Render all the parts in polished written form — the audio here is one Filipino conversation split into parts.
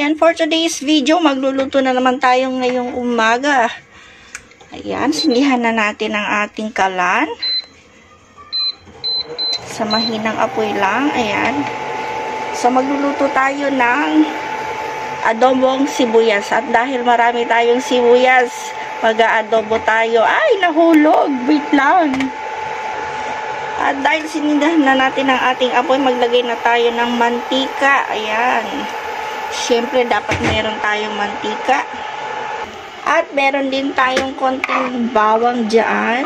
ayan, for today's video, magluluto na naman tayo ngayong umaga. Ayan, sindihan na natin ang ating kalan. Sa mahinang apoy lang, ayan. So, magluluto tayo ng adobong sibuyas. At dahil marami tayong sibuyas, mag-aadobo tayo. Ay, nahulog! Wait lang! At dahil sinindahan na natin ang ating apoy, maglagay na tayo ng mantika. Ayan. Siyempre, dapat meron tayong mantika. At meron din tayong konting bawang dyan.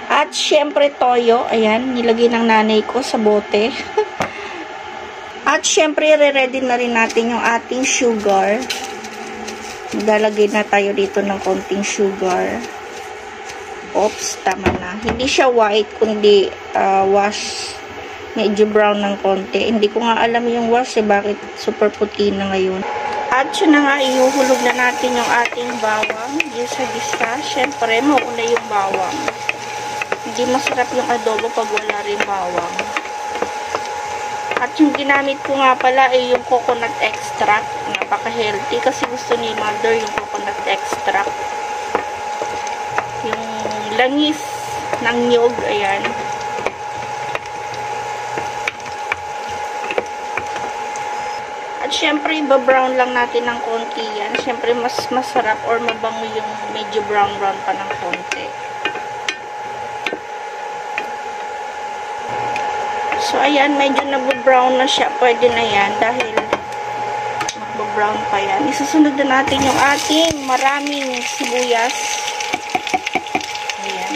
At siyempre, toyo. Ayan, nilagay ng nanay ko sa bote. At siyempre, re-ready na rin natin yung ating sugar. Maglalagay na tayo dito ng konting sugar. Oops, tama na. Hindi siya white, kundi wash. Medyo brown ng konti. Hindi ko nga alam yung wash bakit super puti na ngayon. At yun na nga, ihuhulog na natin yung ating bawang. Gisa-gisa. Siyempre, mauna yung bawang. Hindi masarap yung adobo pag wala rin bawang. At yung ginamit ko nga pala ay yung coconut extract. Napaka-healthy kasi gusto ni mother yung coconut extract. Yung langis ng nyog, ayan. At syempre, iba-brown lang natin ng konti yan. Syempre, mas masarap or mabango yung medyo brown-brown pa ng konti. So, ayan, medyo nag-brown na siya. Pwede na yan dahil mag-brown pa yan. Isusunod na natin yung ating maraming sibuyas. Ayan.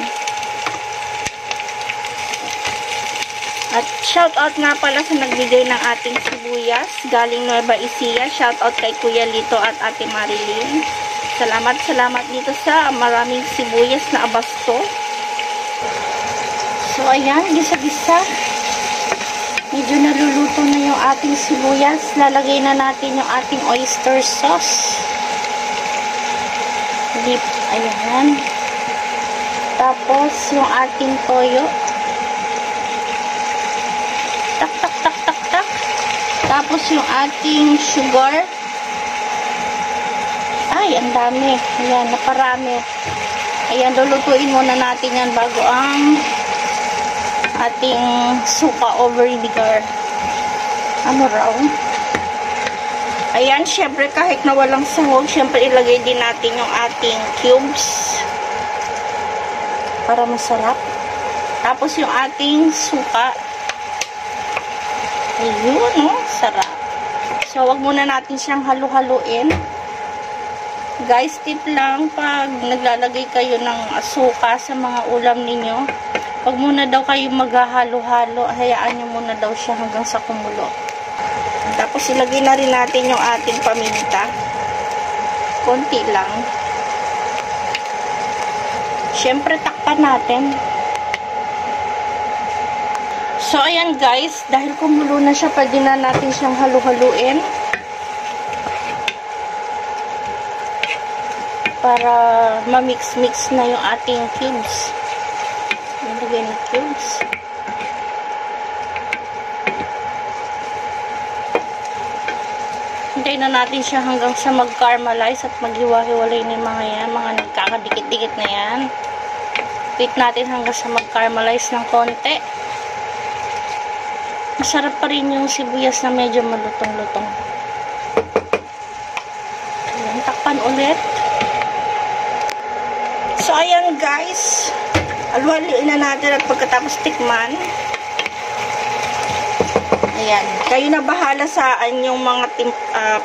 At shoutout nga pala sa nagbigay ng ating sibuyas. Galing Nueva Ecija. Shoutout kay Kuya Lito at Ate Marilyn. Salamat dito sa maraming sibuyas na abasto. So, ayan, gisa-gisa. Medyo naluluto na yung ating sibuyas. Lalagay na natin yung ating oyster sauce. Dip, ayan. Tapos, yung ating toyo. Tak, tak, tak, tak, tak. Tapos, yung ating sugar. Ay, ang dami. Ayan, naparami. Ayan, lulutuin muna natin yan bago ang ating suka o vinegar. Ano raw? Ayan, syempre kahit na walang sahog, syempre ilagay din natin yung ating cubes para masarap. Tapos yung ating suka. Ayun, no? Sarap. So, wag muna natin siyang halu-haluin. Guys, tip lang pag naglalagay kayo ng suka sa mga ulam ninyo, wag muna daw kayo maghahalo-halo. Hayaan nyo muna daw siya hanggang sa kumulo. Tapos, ilagay na rin natin yung ating paminta. Konti lang. Siyempre, takpan natin. So, ayan guys. Dahil kumulo na siya, pwede na natin siyang halu-haluin. Para ma-mix-mix na yung ating cubes. Ilagay na cubes. Hintayin na natin siya hanggang sa mag-caramelize at maghiwa-hiwalay na yung mga yan. Mga nagkakadikit-dikit na yan. Wait natin hanggang sa mag-caramelize ng konti. Masarap pa rin yung sibuyas na medyo malutong-lutong. Ayan, takpan ulit. So, ayan guys. Alwaliin na natin at pagkatapos tikman. Ayan. Kayo na bahala sa inyong mga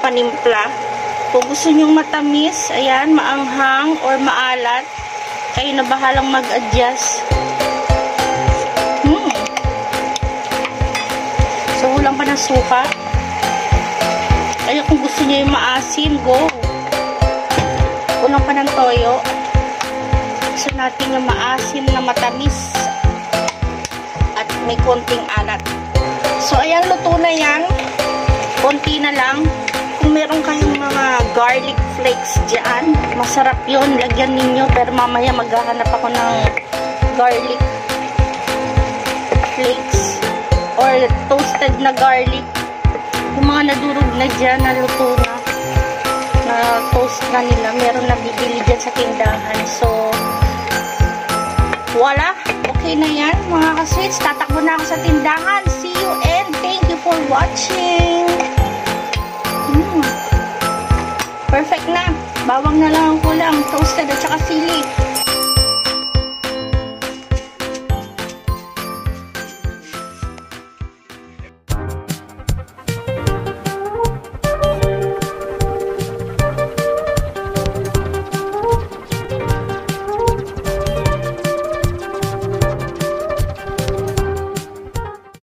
panimpla. Kung gusto nyong matamis, ayan, maanghang or maalat, kayo na bahalang mag-adjust. So, hulang pa ng suka. Kaya kung gusto nyo yung maasim, go. Hulang pa ng toyo. Gusto natin yung maasim na matamis at may konting alat. So, ayan, luto na yan. Konti na lang. Kung meron kayong mga garlic flakes dyan, masarap yun. Lagyan ninyo. Pero mamaya maghahanap ako ng garlic flakes or toasted na garlic. Yung mga nadurog na dyan, naluto na toast na nila, meron na bibili dyan sa tindahan. So, wala. Okay na yan, mga ka-sweets. Tatakbo na ako sa tindahan. See you and thank you for watching. Perfect na. Bawang na lang ang kulang. Toasted